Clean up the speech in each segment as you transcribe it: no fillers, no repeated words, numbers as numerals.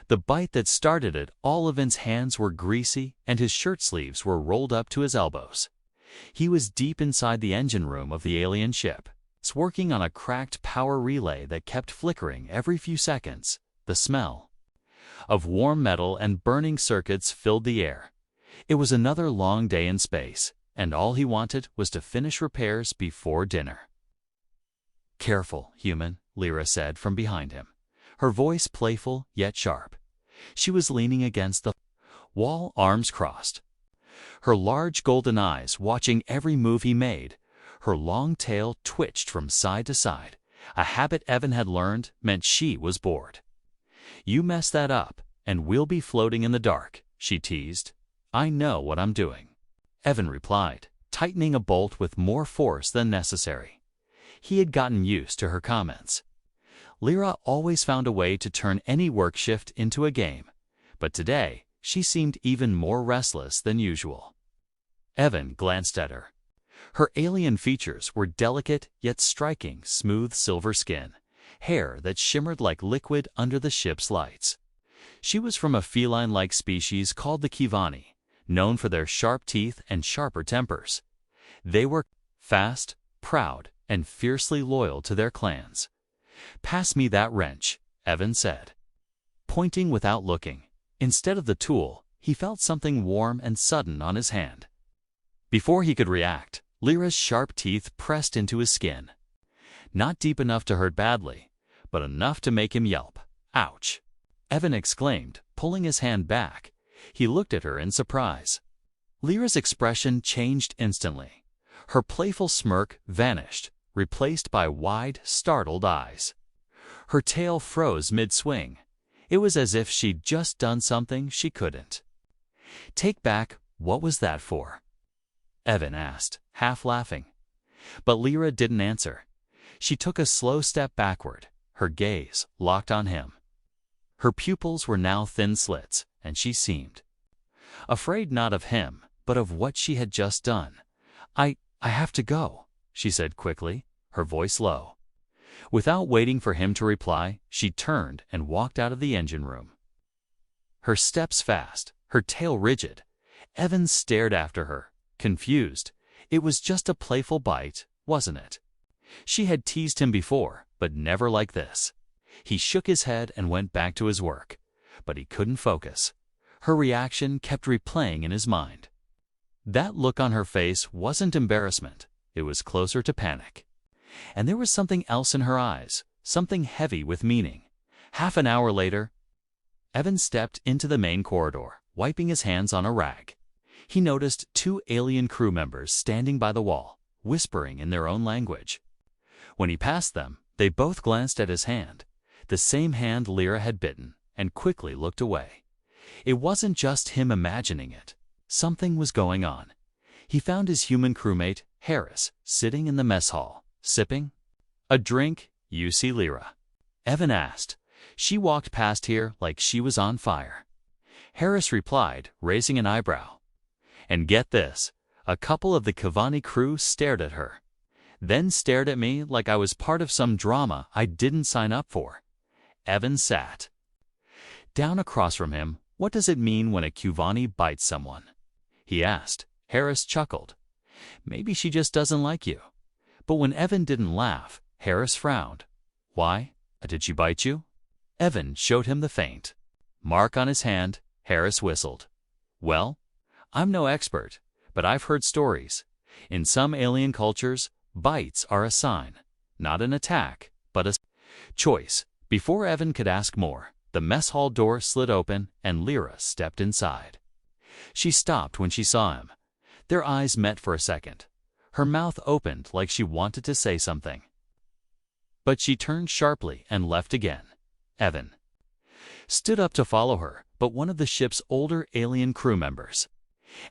The bite that started it all, Evan's hands were greasy and his shirt sleeves were rolled up to his elbows. He was deep inside the engine room of the alien ship, working on a cracked power relay that kept flickering every few seconds. The smell of warm metal and burning circuits filled the air. It was another long day in space, and all he wanted was to finish repairs before dinner. "Careful, human," Lyra said from behind him, her voice playful yet sharp. She was leaning against the wall, arms crossed, her large golden eyes watching every move he made. Her long tail twitched from side to side, a habit Evan had learned meant she was bored. "You mess that up, and we'll be floating in the dark," she teased. "I know what I'm doing," Evan replied, tightening a bolt with more force than necessary. He had gotten used to her comments. Lyra always found a way to turn any work shift into a game, but today she seemed even more restless than usual. Evan glanced at her. Her alien features were delicate yet striking, smooth silver skin, hair that shimmered like liquid under the ship's lights. She was from a feline-like species called the Kivani, known for their sharp teeth and sharper tempers. They were fast, proud, and fiercely loyal to their clans. "Pass me that wrench," Evan said, pointing without looking. Instead of the tool, he felt something warm and sudden on his hand. Before he could react, Lyra's sharp teeth pressed into his skin. Not deep enough to hurt badly, but enough to make him yelp. "Ouch!" Evan exclaimed, pulling his hand back. He looked at her in surprise. Lyra's expression changed instantly. Her playful smirk vanished, replaced by wide, startled eyes. Her tail froze mid-swing. It was as if she'd just done something she couldn't take back. "What was that for?" Evan asked, half laughing. But Lyra didn't answer. She took a slow step backward, her gaze locked on him. Her pupils were now thin slits, and she seemed afraid not of him, but of what she had just done. I have to go," she said quickly, her voice low. Without waiting for him to reply, she turned and walked out of the engine room. Her steps fast, her tail rigid. Evan stared after her, confused. It was just a playful bite, wasn't it? She had teased him before, but never like this. He shook his head and went back to his work, but he couldn't focus. Her reaction kept replaying in his mind. That look on her face wasn't embarrassment, it was closer to panic. And there was something else in her eyes, something heavy with meaning. Half an hour later, Evan stepped into the main corridor, wiping his hands on a rag. He noticed 2 alien crew members standing by the wall, whispering in their own language. When he passed them, they both glanced at his hand, the same hand Lyra had bitten, and quickly looked away. It wasn't just him imagining it. Something was going on. He found his human crewmate, Harris, sitting in the mess hall, sipping a drink. "You see Lyra?" Evan asked. "She walked past here like she was on fire." Harris replied, raising an eyebrow. And get this, a couple of the Kivani crew stared at her, then stared at me like I was part of some drama I didn't sign up for. Evan sat down across from him. "What does it mean when a Kivani bites someone?" he asked. Harris chuckled. "Maybe she just doesn't like you." But when Evan didn't laugh, Harris frowned. "Why? Did she bite you?" Evan showed him the faint mark on his hand. Harris whistled. "Well, I'm no expert, but I've heard stories. In some alien cultures, bites are a sign, not an attack, but a choice." Before Evan could ask more, the mess hall door slid open and Lyra stepped inside. She stopped when she saw him. Their eyes met for a second. Her mouth opened like she wanted to say something, but she turned sharply and left again. Evan stood up to follow her, but one of the ship's older alien crew members,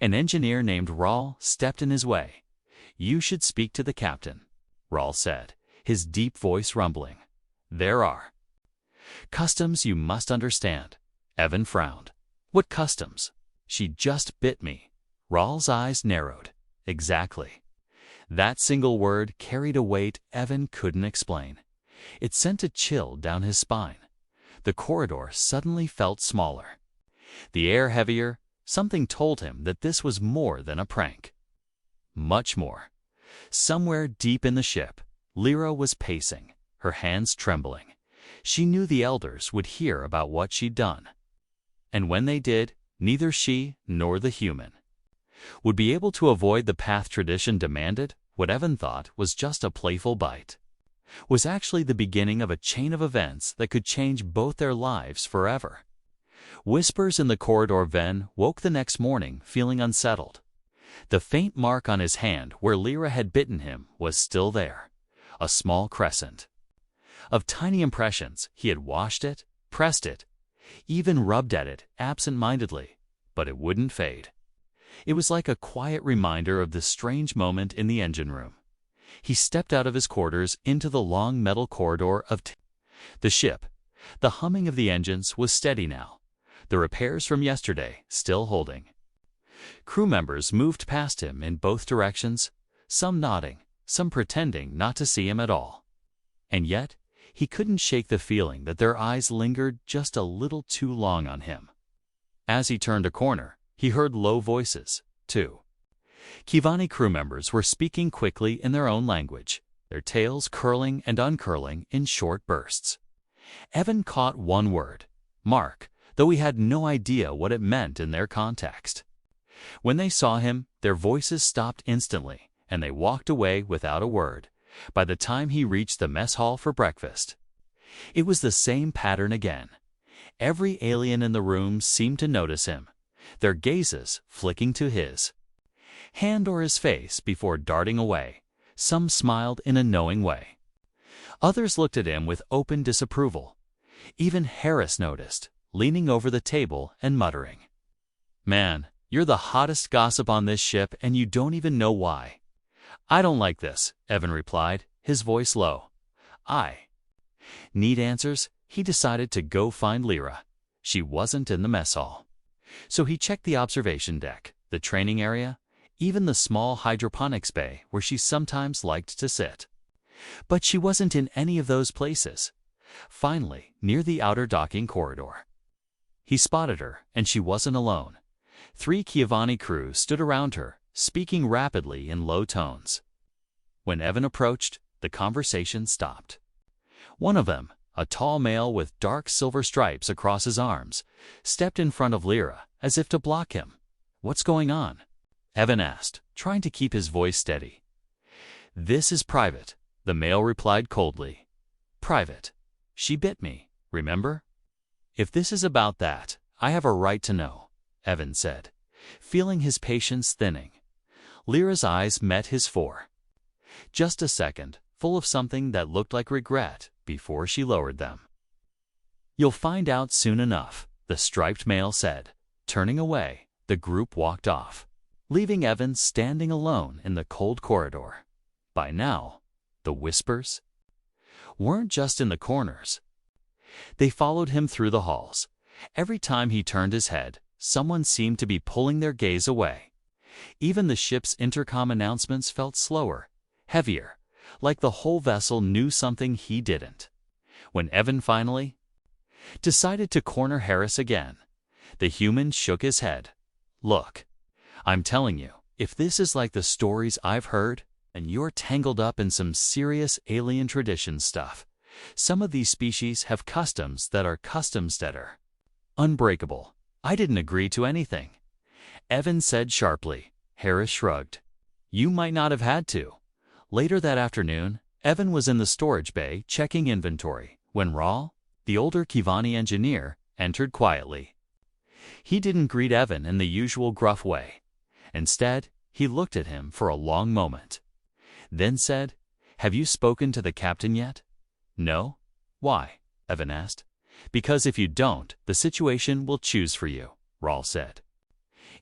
an engineer named Raul, stepped in his way. "You should speak to the captain," Raul said, his deep voice rumbling. "There are customs you must understand." Evan frowned. "What customs?" "She just bit me." Raul's eyes narrowed. "Exactly." That single word carried a weight Evan couldn't explain. It sent a chill down his spine. The corridor suddenly felt smaller. The air heavier. Something told him that this was more than a prank. Much more. Somewhere deep in the ship, Lyra was pacing, her hands trembling. She knew the elders would hear about what she'd done. And when they did, neither she nor the human would be able to avoid the path tradition demanded. What Evan thought was just a playful bite was actually the beginning of a chain of events that could change both their lives forever. Whispers in the corridor. Ven woke the next morning feeling unsettled. The faint mark on his hand where Lyra had bitten him was still there, a small crescent of tiny impressions. He had washed it, pressed it, even rubbed at it absent-mindedly, but it wouldn't fade. It was like a quiet reminder of this strange moment in the engine room. He stepped out of his quarters into the long metal corridor of the ship. The humming of the engines was steady now, the repairs from yesterday still holding. Crew members moved past him in both directions, some nodding, some pretending not to see him at all. And yet, he couldn't shake the feeling that their eyes lingered just a little too long on him. As he turned a corner, he heard low voices, too. Kivani crew members were speaking quickly in their own language, their tails curling and uncurling in short bursts. Evan caught one word, Mark, though he had no idea what it meant in their context. When they saw him, their voices stopped instantly, and they walked away without a word. By the time he reached the mess hall for breakfast, it was the same pattern again. Every alien in the room seemed to notice him, their gazes flicking to his hand or his face before darting away. Some smiled in a knowing way. Others looked at him with open disapproval. Even Harris noticed, leaning over the table and muttering, "Man, you're the hottest gossip on this ship and you don't even know why." "I don't like this," Evan replied, his voice low. "I need answers." He decided to go find Lyra. She wasn't in the mess hall. So he checked the observation deck, the training area, even the small hydroponics bay where she sometimes liked to sit. But she wasn't in any of those places. Finally, near the outer docking corridor, he spotted her, and she wasn't alone. 3 Kivani crew stood around her, speaking rapidly in low tones. When Evan approached, the conversation stopped. One of them, a tall male with dark silver stripes across his arms, stepped in front of Lyra as if to block him. "What's going on?" Evan asked, trying to keep his voice steady. "This is private," the male replied coldly. "Private. She bit me, remember?" "If this is about that, I have a right to know," Evan said, feeling his patience thinning. Lyra's eyes met his for just a second, full of something that looked like regret, before she lowered them. "You'll find out soon enough," the striped male said. Turning away, the group walked off, leaving Evan standing alone in the cold corridor. By now, the whispers weren't just in the corners. They followed him through the halls. Every time he turned his head, someone seemed to be pulling their gaze away. Even the ship's intercom announcements felt slower, heavier, like the whole vessel knew something he didn't. When Evan finally decided to corner Harris again, the human shook his head. "Look, I'm telling you, if this is like the stories I've heard, and you're tangled up in some serious alien tradition stuff, some of these species have customs that are customs that are unbreakable. I didn't agree to anything," Evan said sharply. Harris shrugged. "You might not have had to." Later that afternoon, Evan was in the storage bay checking inventory when Raul, the older Kivani engineer, entered quietly. He didn't greet Evan in the usual gruff way. Instead, he looked at him for a long moment, then said, "Have you spoken to the captain yet?" "No." "Why?" Evan asked. "Because if you don't, the situation will choose for you," Raul said,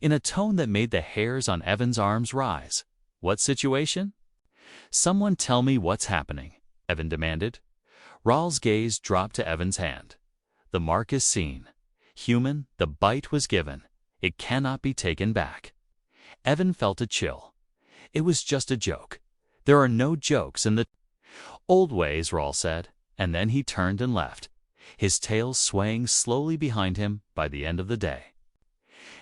in a tone that made the hairs on Evan's arms rise. "What situation?" "Someone tell me what's happening," Evan demanded. Raul's gaze dropped to Evan's hand. "The mark is seen. Human, the bite was given. It cannot be taken back." Evan felt a chill. It was just a joke. There are no jokes in the old ways, Raul said, and then he turned and left. his tail swaying slowly behind him by the end of the day.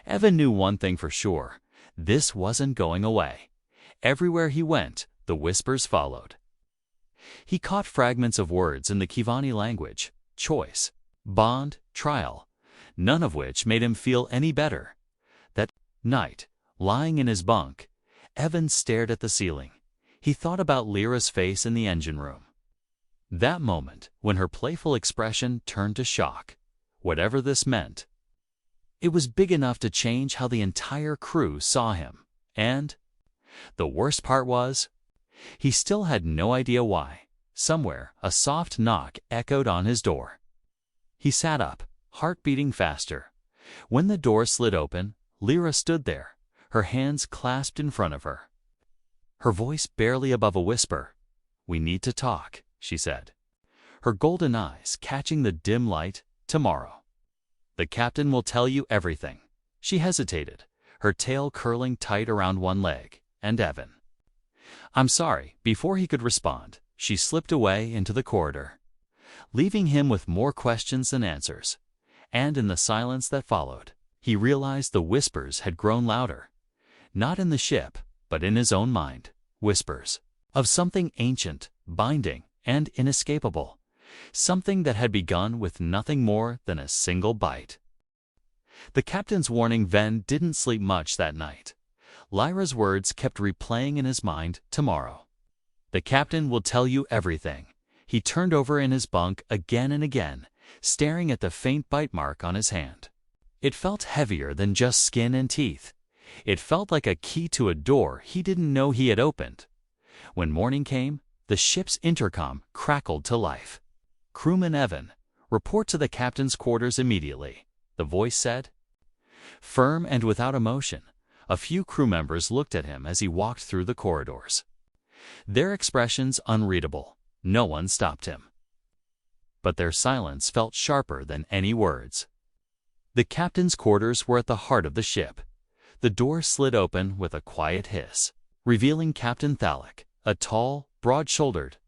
Evan knew one thing for sure: this wasn't going away. Everywhere he went, the whispers followed. He caught fragments of words in the Kivani language: choice, bond, trial, none of which made him feel any better. That night, lying in his bunk, Evan stared at the ceiling. He thought about Lyra's face in the engine room. That moment when her playful expression turned to shock, whatever this meant. It was big enough to change how the entire crew saw him. And the worst part was, he still had no idea why. Somewhere, a soft knock echoed on his door. He sat up, heart beating faster. When the door slid open, Lyra stood there, her hands clasped in front of her. Her voice barely above a whisper. "We need to talk," she said, her golden eyes catching the dim light. "Tomorrow. The captain will tell you everything." She hesitated, her tail curling tight around one leg. "And Evan." "I'm sorry." Before he could respond, she slipped away into the corridor, leaving him with more questions than answers. And in the silence that followed, he realized the whispers had grown louder. Not in the ship, but in his own mind. Whispers of something ancient, binding, and inescapable. Something that had begun with nothing more than a single bite. The captain's warning. Ven didn't sleep much that night. Lyra's words kept replaying in his mind: tomorrow. The captain will tell you everything. He turned over in his bunk again and again, staring at the faint bite mark on his hand. It felt heavier than just skin and teeth. It felt like a key to a door he didn't know he had opened. When morning came, the ship's intercom crackled to life. "Crewman Evan, report to the captain's quarters immediately," the voice said. Firm and without emotion, a few crew members looked at him as he walked through the corridors. Their expressions unreadable. No one stopped him. But their silence felt sharper than any words. The captain's quarters were at the heart of the ship. The door slid open with a quiet hiss, revealing Captain Thalik, a tall, broad-shouldered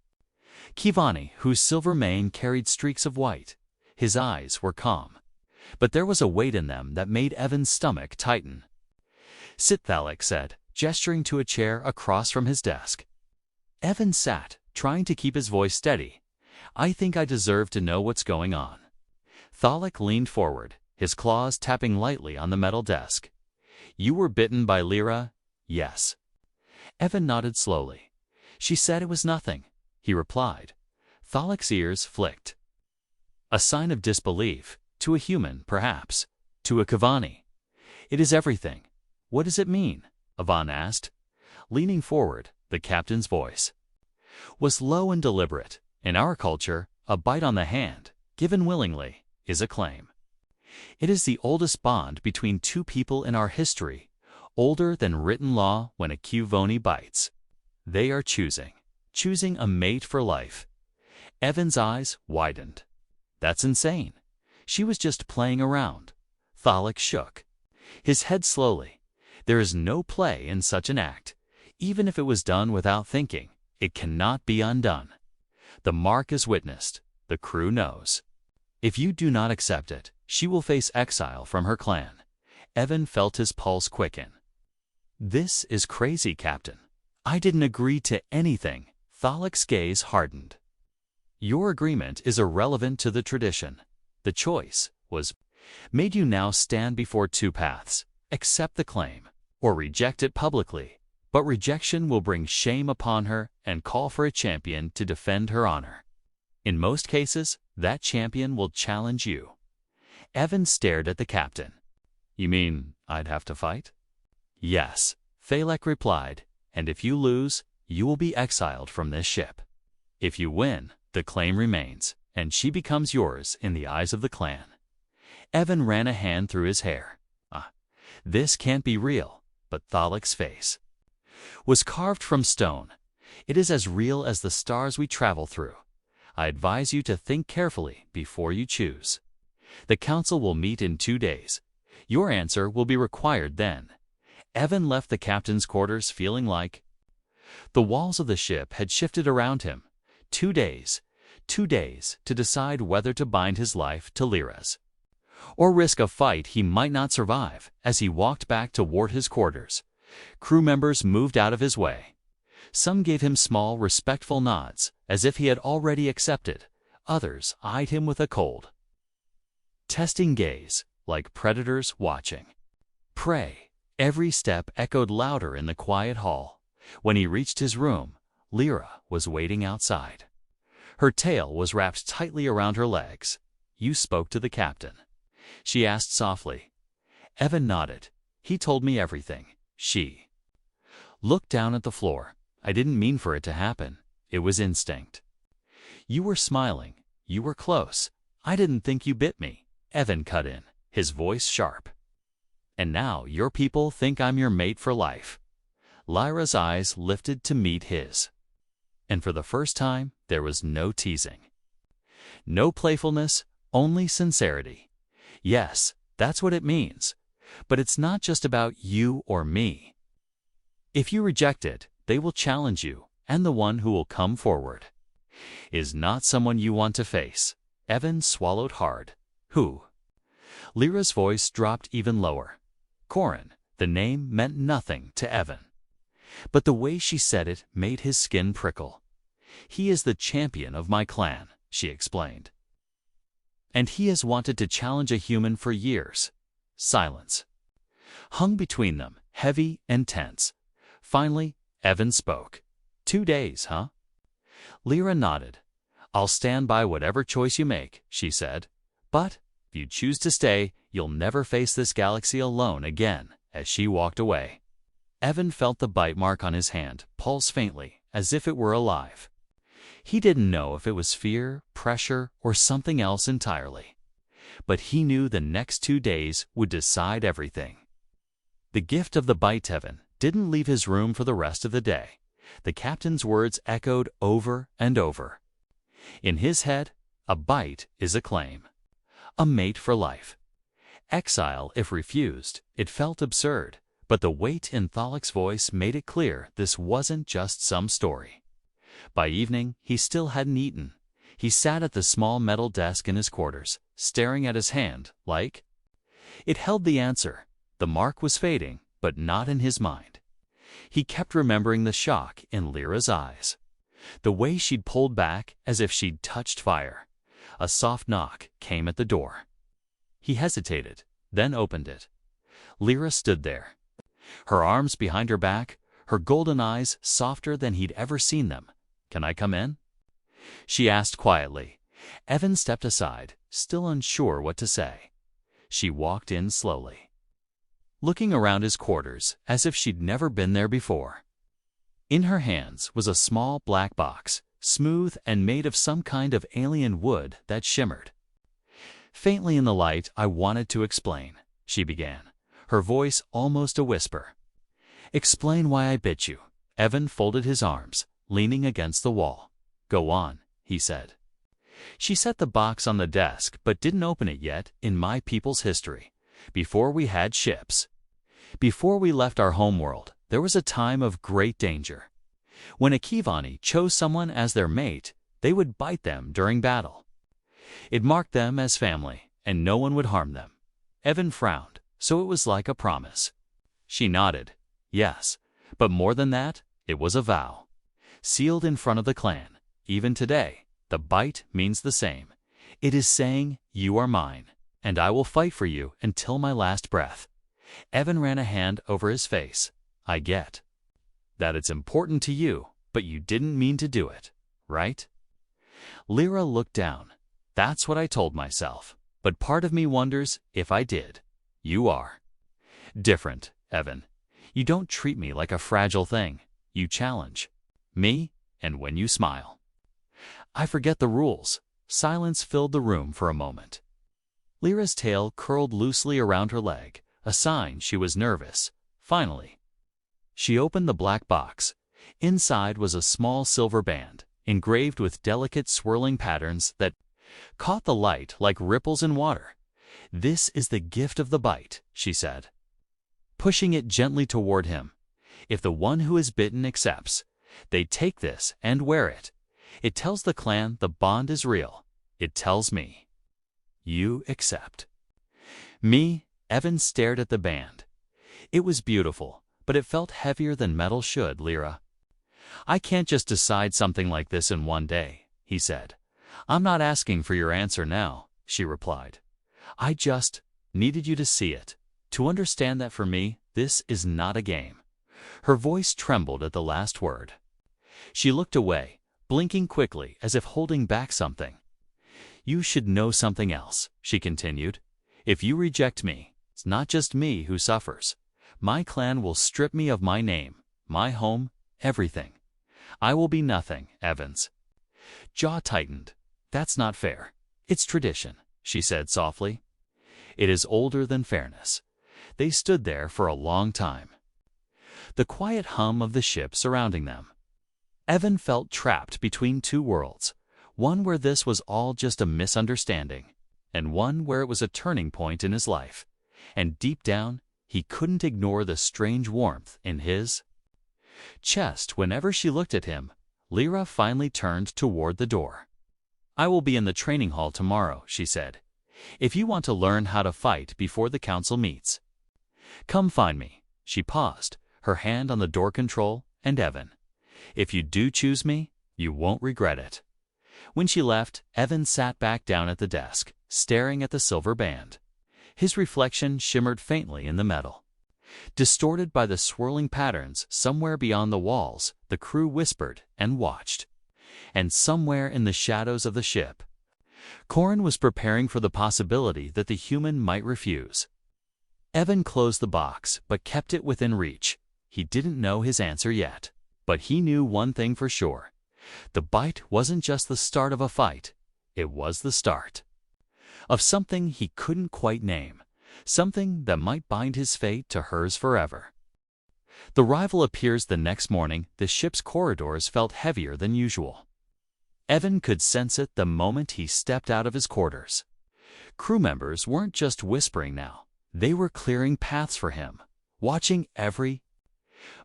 Kivani whose silver mane carried streaks of white. His eyes were calm, but there was a weight in them that made Evan's stomach tighten. "Sit," Thalik said, gesturing to a chair across from his desk. Evan sat, trying to keep his voice steady. "I think I deserve to know what's going on." Thalik leaned forward, his claws tapping lightly on the metal desk. "You were bitten by Lyra?" "Yes." Evan nodded slowly. "She said it was nothing," he replied. Thalik's ears flicked. A sign of disbelief, to a human, perhaps, to a Kivani. "It is everything." "What does it mean?" Ivan asked. Leaning forward, the captain's voice was low and deliberate. "In our culture, a bite on the hand, given willingly, is a claim. It is the oldest bond between two people in our history, older than written law. When a Kivani bites, they are choosing a mate for life." Evan's eyes widened. "That's insane. She was just playing around." Thalik shook his head slowly. "There is no play in such an act. Even if it was done without thinking, it cannot be undone. The mark is witnessed. The crew knows. If you do not accept it, she will face exile from her clan." Evan felt his pulse quicken. "This is crazy, Captain. I didn't agree to anything." Thalik's gaze hardened. "Your agreement is irrelevant to the tradition. The choice was made. You now stand before two paths: accept the claim, or reject it publicly. But rejection will bring shame upon her and call for a champion to defend her honor. In most cases, that champion will challenge you." Evan stared at the captain. "You mean I'd have to fight?" "Yes," Thalik replied, "and if you lose, you will be exiled from this ship. If you win, the claim remains, and she becomes yours in the eyes of the clan." Evan ran a hand through his hair. This can't be real." But Thalik's face was carved from stone. "It is as real as the stars we travel through. I advise you to think carefully before you choose. The council will meet in 2 days. Your answer will be required then." Evan left the captain's quarters feeling like the walls of the ship had shifted around him. 2 days. 2 days to decide whether to bind his life to Lyra's, or risk a fight he might not survive. As he walked back toward his quarters, crew members moved out of his way. Some gave him small, respectful nods, as if he had already accepted. Others eyed him with a cold, testing gaze, like predators watching. Prey. Every step echoed louder in the quiet hall. When he reached his room, Lyra was waiting outside. Her tail was wrapped tightly around her legs. "You spoke to the captain?" she asked softly. Evan nodded. "He told me everything." She looked down at the floor. "I didn't mean for it to happen. It was instinct." "You were smiling. You were close. I didn't think you bit me," Evan cut in, his voice sharp. "And now your people think I'm your mate for life." Lyra's eyes lifted to meet his. And for the first time, there was no teasing. No playfulness, only sincerity. "Yes, that's what it means. But it's not just about you or me. If you reject it, they will challenge you, and the one who will come forward is not someone you want to face." Evan swallowed hard. "Who?" Lyra's voice dropped even lower. "Corin." The name meant nothing to Evan, but the way she said it made his skin prickle. "He is the champion of my clan," she explained. "And he has wanted to challenge a human for years." Silence hung between them, heavy and tense. Finally, Evan spoke. 2 days, huh?" Lyra nodded. "I'll stand by whatever choice you make," she said. "But if you choose to stay, you'll never face this galaxy alone again." As she walked away, Evan felt the bite mark on his hand pulse faintly, as if it were alive. He didn't know if it was fear, pressure, or something else entirely. But he knew the next 2 days would decide everything. The gift of the bite Evan didn't leave his room for the rest of the day. The captain's words echoed over and over. In his head, a bite is a claim. A mate for life. Exile if refused. It felt absurd, but the weight in Thalic's voice made it clear this wasn't just some story. By evening, he still hadn't eaten. He sat at the small metal desk in his quarters, staring at his hand, like it held the answer. The mark was fading, but not in his mind. He kept remembering the shock in Lyra's eyes. The way she'd pulled back as if she'd touched fire. A soft knock came at the door. He hesitated, then opened it. Lyra stood there, her arms behind her back, her golden eyes softer than he'd ever seen them. "Can I come in?" she asked quietly. Evan stepped aside, still unsure what to say. She walked in slowly, looking around his quarters as if she'd never been there before. In her hands was a small black box, smooth and made of some kind of alien wood that shimmered. Faintly in the light, "I wanted to explain," she began, her voice almost a whisper. "Explain why I bit you." Evan folded his arms, leaning against the wall. "Go on," he said. She set the box on the desk but didn't open it yet. "In my people's history, before we had ships, before we left our homeworld, there was a time of great danger. When a Kivani chose someone as their mate, they would bite them during battle. It marked them as family, and no one would harm them." Evan frowned, "So it was like a promise." She nodded. "Yes, but more than that, it was a vow. Sealed in front of the clan. Even today, the bite means the same. It is saying, 'You are mine, and I will fight for you until my last breath.'" Evan ran a hand over his face. "I get that it's important to you, but you didn't mean to do it, right?" Lyra looked down. "That's what I told myself, but part of me wonders if I did." "You are different, Evan. You don't treat me like a fragile thing. You challenge me, and when you smile, I forget the rules." Silence filled the room for a moment. Lyra's tail curled loosely around her leg, a sign she was nervous. Finally, she opened the black box. Inside was a small silver band, engraved with delicate swirling patterns that caught the light like ripples in water. "This is the gift of the bite," she said, pushing it gently toward him. "If the one who is bitten accepts, they take this and wear it. It tells the clan the bond is real. It tells me. You accept. Me, Evan stared at the band. It was beautiful, but it felt heavier than metal should, Lyra. I can't just decide something like this in one day, he said. I'm not asking for your answer now, she replied. I just needed you to see it, to understand that for me, this is not a game. Her voice trembled at the last word. She looked away, blinking quickly as if holding back something. You should know something else, she continued. If you reject me, it's not just me who suffers. My clan will strip me of my name, my home, everything. I will be nothing, Evans. Jaw tightened. That's not fair. It's tradition, she said softly. It is older than fairness. They stood there for a long time. The quiet hum of the ship surrounding them. Evan felt trapped between two worlds, one where this was all just a misunderstanding, and one where it was a turning point in his life. And deep down, he couldn't ignore the strange warmth in his chest whenever she looked at him. Lyra finally turned toward the door. I will be in the training hall tomorrow, she said. If you want to learn how to fight before the council meets, come find me. She paused, her hand on the door control, and Evan. If you do choose me, you won't regret it. When she left, Evan sat back down at the desk, staring at the silver band. His reflection shimmered faintly in the metal. Distorted by the swirling patterns somewhere beyond the walls, the crew whispered and watched. And somewhere in the shadows of the ship, Corin was preparing for the possibility that the human might refuse. Evan closed the box, but kept it within reach. He didn't know his answer yet, but he knew one thing for sure. The bite wasn't just the start of a fight. It was the start of something he couldn't quite name, something that might bind his fate to hers forever. The rival appears the next morning. The ship's corridors felt heavier than usual. Evan could sense it the moment he stepped out of his quarters. Crew members weren't just whispering now. They were clearing paths for him, watching every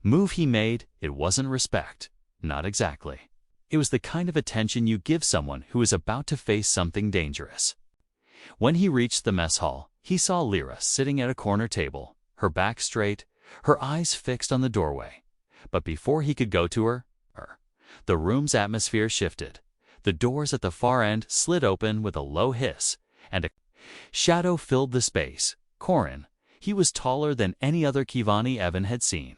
move he made. It wasn't respect. Not exactly. It was the kind of attention you give someone who is about to face something dangerous. When he reached the mess hall, he saw Lyra sitting at a corner table, her back straight, her eyes fixed on the doorway. But before he could go to her, the room's atmosphere shifted. The doors at the far end slid open with a low hiss, and a shadow filled the space. Corin. He was taller than any other Kivani Evan had seen.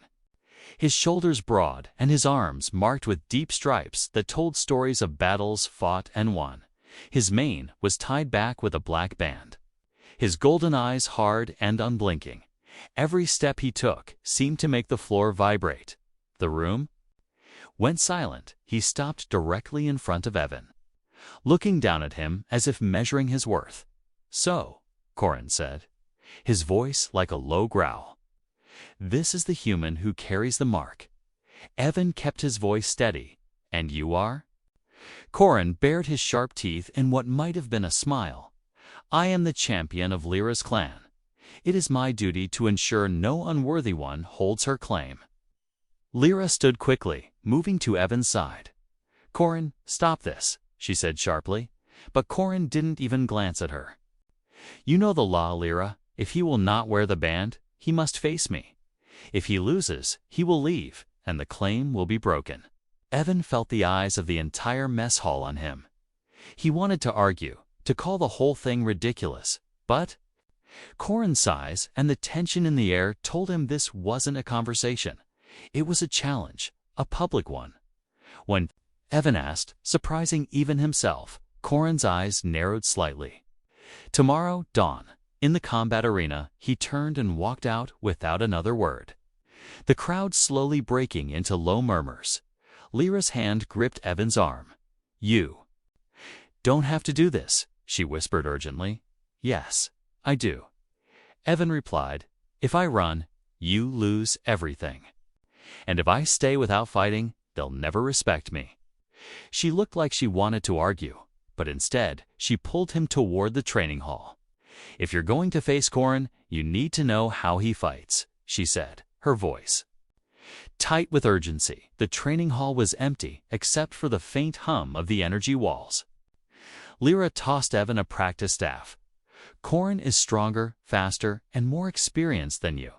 His shoulders broad and his arms marked with deep stripes that told stories of battles fought and won. His mane was tied back with a black band. His golden eyes hard and unblinking. Every step he took seemed to make the floor vibrate. The room went silent. He stopped directly in front of Evan, looking down at him as if measuring his worth. So, Corin said, his voice like a low growl. This is the human who carries the mark. Evan kept his voice steady. And you are? Corin bared his sharp teeth in what might have been a smile. I am the champion of Lyra's clan. It is my duty to ensure no unworthy one holds her claim. Lyra stood quickly, moving to Evan's side. Corin, stop this, she said sharply, but Corin didn't even glance at her. You know the law, Lyra. If he will not wear the band, he must face me. If he loses, he will leave, and the claim will be broken. Evan felt the eyes of the entire mess hall on him. He wanted to argue, to call the whole thing ridiculous, but Corin's size and the tension in the air told him this wasn't a conversation. It was a challenge, a public one. When Evan asked, surprising even himself, Corin's eyes narrowed slightly. Tomorrow, dawn. In the combat arena, he turned and walked out without another word. The crowd slowly breaking into low murmurs. Lyra's hand gripped Evan's arm. You don't have to do this, she whispered urgently. Yes, I do. Evan replied, if I run, you lose everything. And if I stay without fighting, they'll never respect me. She looked like she wanted to argue, but instead, she pulled him toward the training hall. If you're going to face Corin, you need to know how he fights, she said, her voice tight with urgency. The training hall was empty except for the faint hum of the energy walls. Lyra tossed Evan a practice staff. Corin is stronger, faster, and more experienced than you.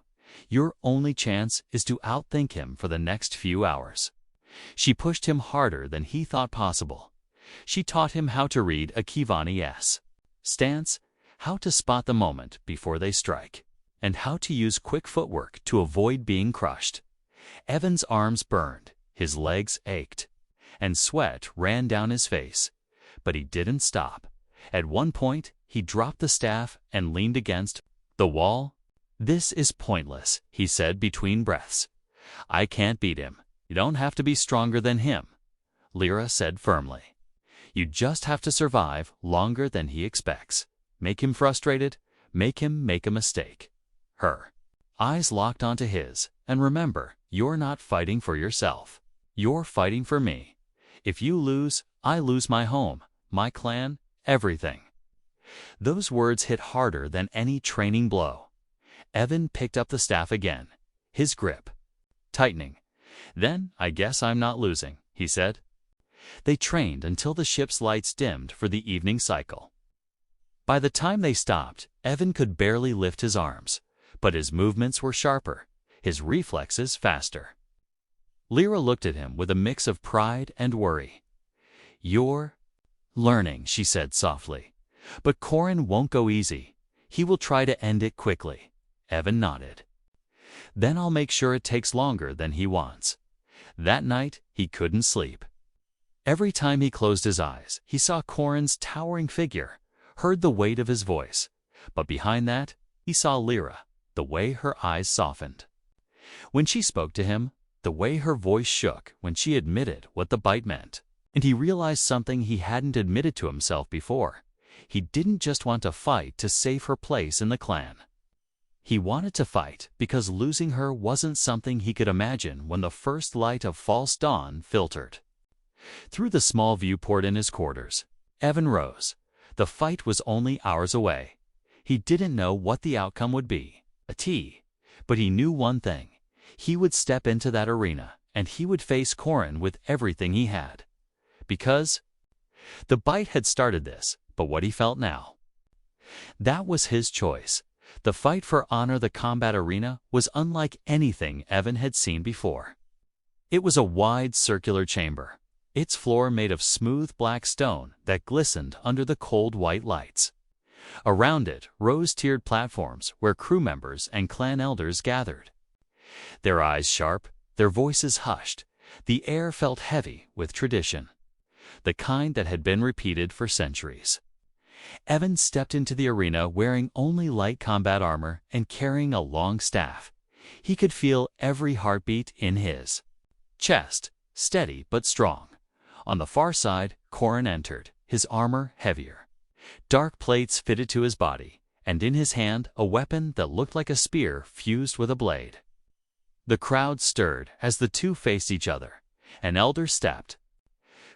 Your only chance is to outthink him for the next few hours. She pushed him harder than he thought possible. She taught him how to read a Kivani S stance, how to spot the moment before they strike, and how to use quick footwork to avoid being crushed. Evan's arms burned, his legs ached, and sweat ran down his face, but he didn't stop. At one point, he dropped the staff and leaned against the wall. "This is pointless," he said between breaths. "I can't beat him. You don't have to be stronger than him," Lyra said firmly. "You just have to survive longer than he expects. Make him frustrated, make him make a mistake." Her eyes locked onto his, and remember, you're not fighting for yourself. You're fighting for me. If you lose, I lose my home, my clan, everything. Those words hit harder than any training blow. Evan picked up the staff again, his grip tightening. "Then I guess I'm not losing," he said. They trained until the ship's lights dimmed for the evening cycle. By the time they stopped, Evan could barely lift his arms, but his movements were sharper, his reflexes faster. Lyra looked at him with a mix of pride and worry. "You're learning," she said softly. "But Corin won't go easy. He will try to end it quickly." Evan nodded. "Then I'll make sure it takes longer than he wants." That night, he couldn't sleep. Every time he closed his eyes, he saw Corin's towering figure, heard the weight of his voice. But behind that, he saw Lyra, the way her eyes softened. When she spoke to him, the way her voice shook when she admitted what the bite meant. And he realized something he hadn't admitted to himself before. He didn't just want to fight to save her place in the clan. He wanted to fight because losing her wasn't something he could imagine when the first light of false dawn filtered through the small viewport in his quarters. Evan rose. The fight was only hours away. He didn't know what the outcome would be, a T, but he knew one thing. He would step into that arena, and he would face Corin with everything he had. Because the bite had started this, but what he felt now, that was his choice. The fight for honor. The combat arena was unlike anything Evan had seen before. It was a wide circular chamber, its floor made of smooth black stone that glistened under the cold white lights. Around it, rose-tiered platforms where crew members and clan elders gathered. Their eyes sharp, their voices hushed, the air felt heavy with tradition, the kind that had been repeated for centuries. Evan stepped into the arena wearing only light combat armor and carrying a long staff. He could feel every heartbeat in his chest, steady but strong. On the far side, Corin entered, his armor heavier. Dark plates fitted to his body, and in his hand a weapon that looked like a spear fused with a blade. The crowd stirred as the two faced each other. An elder stepped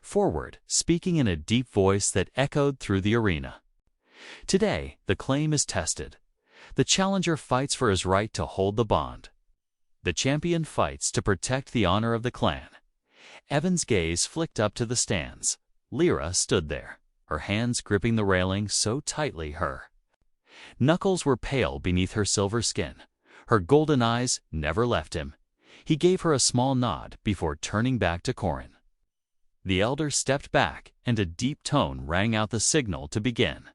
forward, speaking in a deep voice that echoed through the arena. "Today, the claim is tested. The challenger fights for his right to hold the bond. The champion fights to protect the honor of the clan." Evan's gaze flicked up to the stands. Lyra stood there, her hands gripping the railing so tightly her knuckles were pale beneath her silver skin. Her golden eyes never left him. He gave her a small nod before turning back to Corin. The elder stepped back, and a deep tone rang out the signal to begin.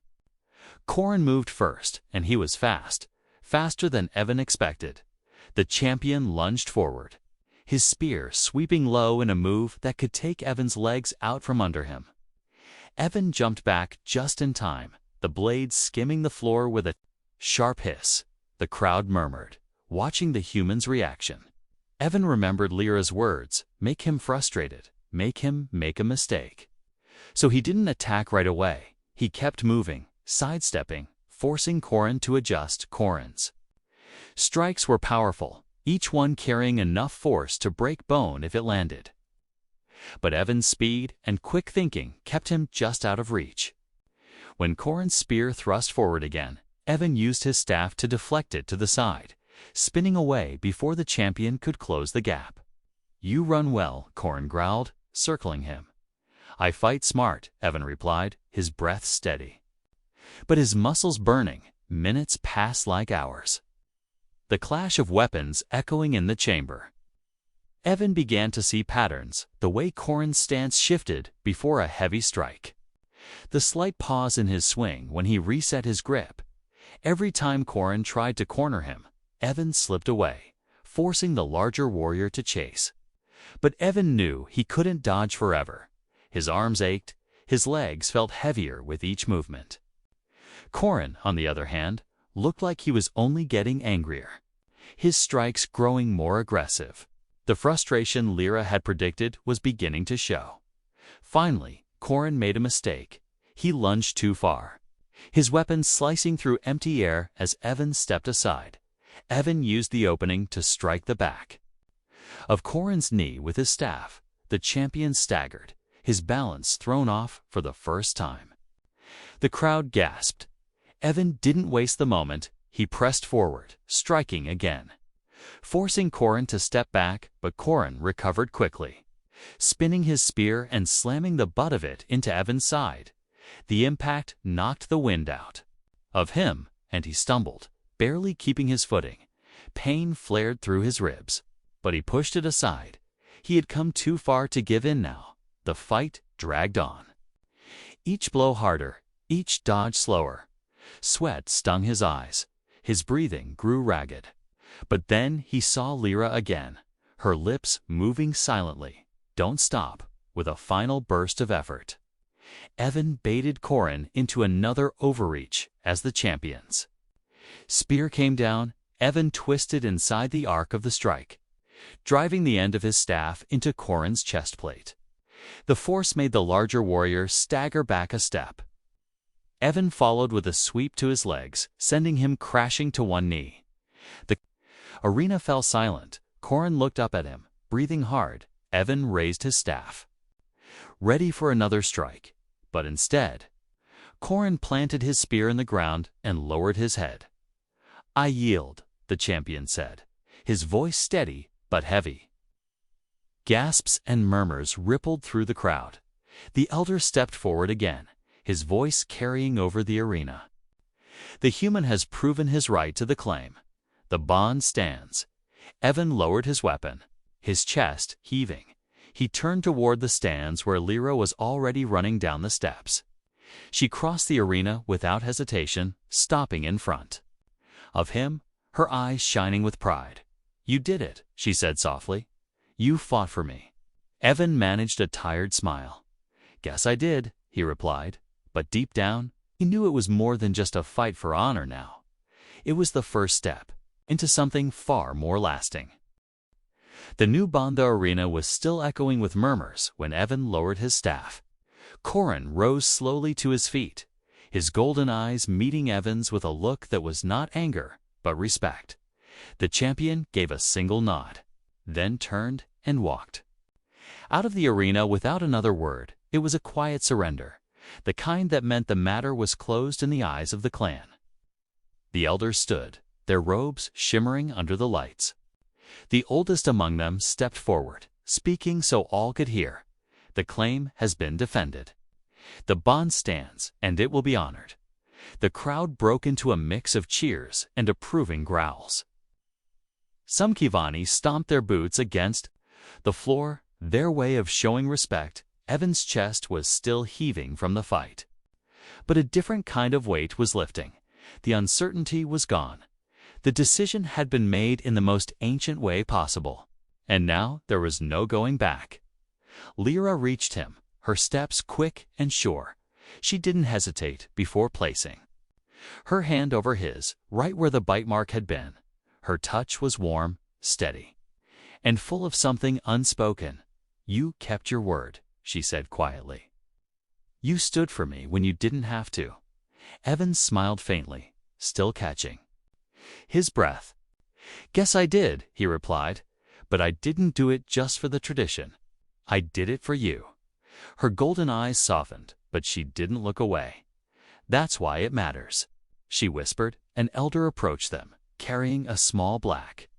Corin moved first, and he was fast, faster than Evan expected. The champion lunged forward, his spear sweeping low in a move that could take Evan's legs out from under him. Evan jumped back just in time, the blade skimming the floor with a sharp hiss. The crowd murmured, watching the human's reaction. Evan remembered Lyra's words, "Make him frustrated, make him make a mistake." So he didn't attack right away. He kept moving, sidestepping, forcing Corin to adjust. Corin's strikes were powerful, each one carrying enough force to break bone if it landed. But Evan's speed and quick thinking kept him just out of reach. When Corin's spear thrust forward again, Evan used his staff to deflect it to the side, spinning away before the champion could close the gap. You run well, Corin growled, circling him. I fight smart, Evan replied, his breath steady. But his muscles burning, minutes passed like hours. The clash of weapons echoing in the chamber. Evan began to see patterns, the way Corin's stance shifted before a heavy strike. The slight pause in his swing when he reset his grip. Every time Corin tried to corner him, Evan slipped away, forcing the larger warrior to chase. But Evan knew he couldn't dodge forever. His arms ached, his legs felt heavier with each movement. Corin, on the other hand, looked like he was only getting angrier, his strikes growing more aggressive. The frustration Lyra had predicted was beginning to show. Finally, Corin made a mistake. He lunged too far, his weapon slicing through empty air as Evan stepped aside. Evan used the opening to strike the back of Corin's knee with his staff. The champion staggered, his balance thrown off for the first time. The crowd gasped. Evan didn't waste the moment. He pressed forward, striking again, forcing Corin to step back, but Corin recovered quickly, spinning his spear and slamming the butt of it into Evan's side. The impact knocked the wind out of him, and he stumbled, barely keeping his footing. Pain flared through his ribs, but he pushed it aside. He had come too far to give in now. The fight dragged on. Each blow harder, each dodge slower. Sweat stung his eyes. His breathing grew ragged. But then he saw Lyra again, her lips moving silently. Don't stop, with a final burst of effort. Evan baited Corin into another overreach as the champions. Spear came down. Evan twisted inside the arc of the strike, driving the end of his staff into Corin's chest plate. The force made the larger warrior stagger back a step. Evan followed with a sweep to his legs, sending him crashing to one knee. The arena fell silent. Corin looked up at him, breathing hard. Evan raised his staff, ready for another strike. But instead, Corin planted his spear in the ground and lowered his head. I yield, the champion said, his voice steady but heavy. Gasps and murmurs rippled through the crowd. The elder stepped forward again, his voice carrying over the arena. The human has proven his right to the claim. The bond stands. Evan lowered his weapon, his chest heaving. He turned toward the stands where Lyra was already running down the steps. She crossed the arena without hesitation, stopping in front of him, her eyes shining with pride. You did it, she said softly. You fought for me. Evan managed a tired smile. Guess I did, he replied, but deep down, he knew it was more than just a fight for honor now. It was the first step into something far more lasting. The new Banda arena was still echoing with murmurs when Evan lowered his staff. Corin rose slowly to his feet, his golden eyes meeting Evan's with a look that was not anger, but respect. The champion gave a single nod, then turned and walked out of the arena without another word. It was a quiet surrender, the kind that meant the matter was closed in the eyes of the clan. The elders stood, their robes shimmering under the lights. The oldest among them stepped forward, speaking so all could hear. The claim has been defended. The bond stands, and it will be honored. The crowd broke into a mix of cheers and approving growls. Some Kivani stomped their boots against the floor, their way of showing respect. Evan's chest was still heaving from the fight. But a different kind of weight was lifting. The uncertainty was gone. The decision had been made in the most ancient way possible, and now there was no going back. Lyra reached him, her steps quick and sure. She didn't hesitate before placing her hand over his, right where the bite mark had been. Her touch was warm, steady, and full of something unspoken. You kept your word, she said quietly. You stood for me when you didn't have to. Evan smiled faintly, still catching his breath. Guess I did, he replied, but I didn't do it just for the tradition. I did it for you. Her golden eyes softened, but she didn't look away. That's why it matters, she whispered. An elder approached them, carrying a small black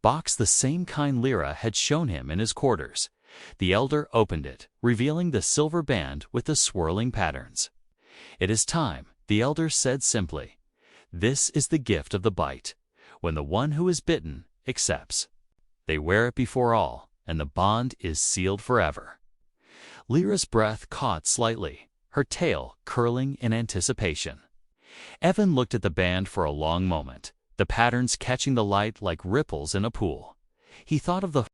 box the same kind Lyra had shown him in his quarters. The elder opened it, revealing the silver band with the swirling patterns. "It is time," the elder said simply. "This is the gift of the bite, when the one who is bitten accepts. They wear it before all, and the bond is sealed forever." Lyra's breath caught slightly, her tail curling in anticipation. Evan looked at the band for a long moment, the patterns catching the light like ripples in a pool. He thought of the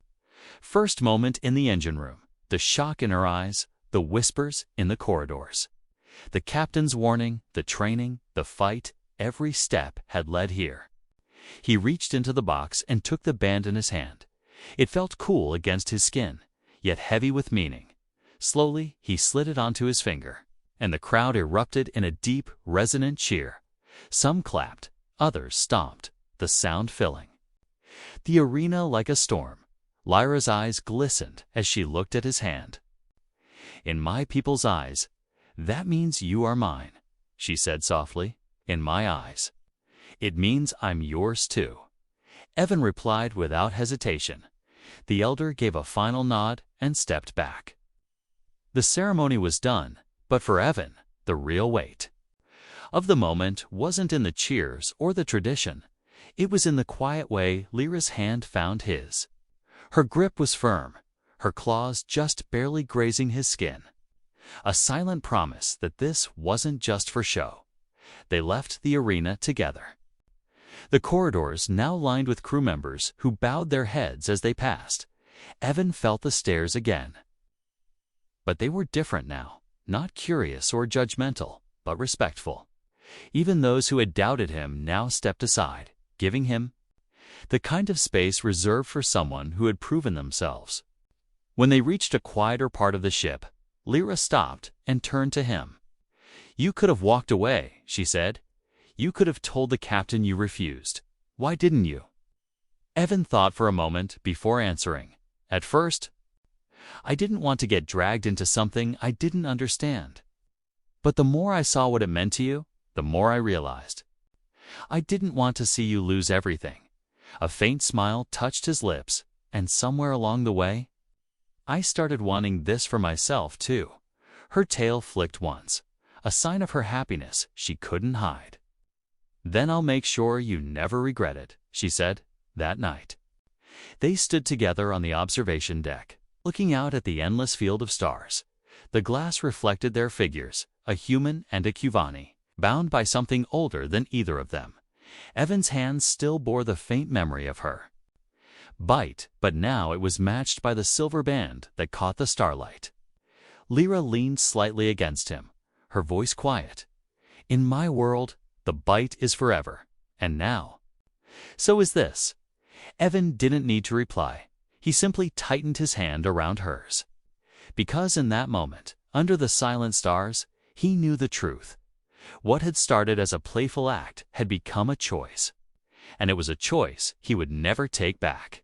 first moment in the engine room, the shock in her eyes, the whispers in the corridors. The captain's warning, the training, the fight, every step had led here. He reached into the box and took the band in his hand. It felt cool against his skin, yet heavy with meaning. Slowly, he slid it onto his finger, and the crowd erupted in a deep, resonant cheer. Some clapped, others stomped, the sound filling the arena like a storm. Lyra's eyes glistened as she looked at his hand. "In my people's eyes, that means you are mine," she said softly. "In my eyes, it means I'm yours too." Evan replied without hesitation. The elder gave a final nod and stepped back. The ceremony was done, but for Evan, the real weight of the moment wasn't in the cheers or the tradition. It was in the quiet way Lyra's hand found his. Her grip was firm, her claws just barely grazing his skin. A silent promise that this wasn't just for show. They left the arena together. The corridors now lined with crew members who bowed their heads as they passed. Evan felt the stares again. But they were different now, not curious or judgmental, but respectful. Even those who had doubted him now stepped aside, giving him the kind of space reserved for someone who had proven themselves. When they reached a quieter part of the ship, Lyra stopped and turned to him. "You could have walked away," she said. "You could have told the captain you refused. Why didn't you?" Evan thought for a moment before answering. "At first, I didn't want to get dragged into something I didn't understand. But the more I saw what it meant to you, the more I realized. I didn't want to see you lose everything." A faint smile touched his lips, and somewhere along the way, "I started wanting this for myself, too." Her tail flicked once, a sign of her happiness she couldn't hide. "Then I'll make sure you never regret it," she said, that night. They stood together on the observation deck, looking out at the endless field of stars. The glass reflected their figures, a human and a Kuvani, bound by something older than either of them. Evan's hands still bore the faint memory of her bite, but now it was matched by the silver band that caught the starlight. Lyra leaned slightly against him, her voice quiet. "In my world, the bite is forever, and now, so is this." Evan didn't need to reply. He simply tightened his hand around hers. Because in that moment, under the silent stars, he knew the truth. What had started as a playful act had become a choice. And it was a choice he would never take back.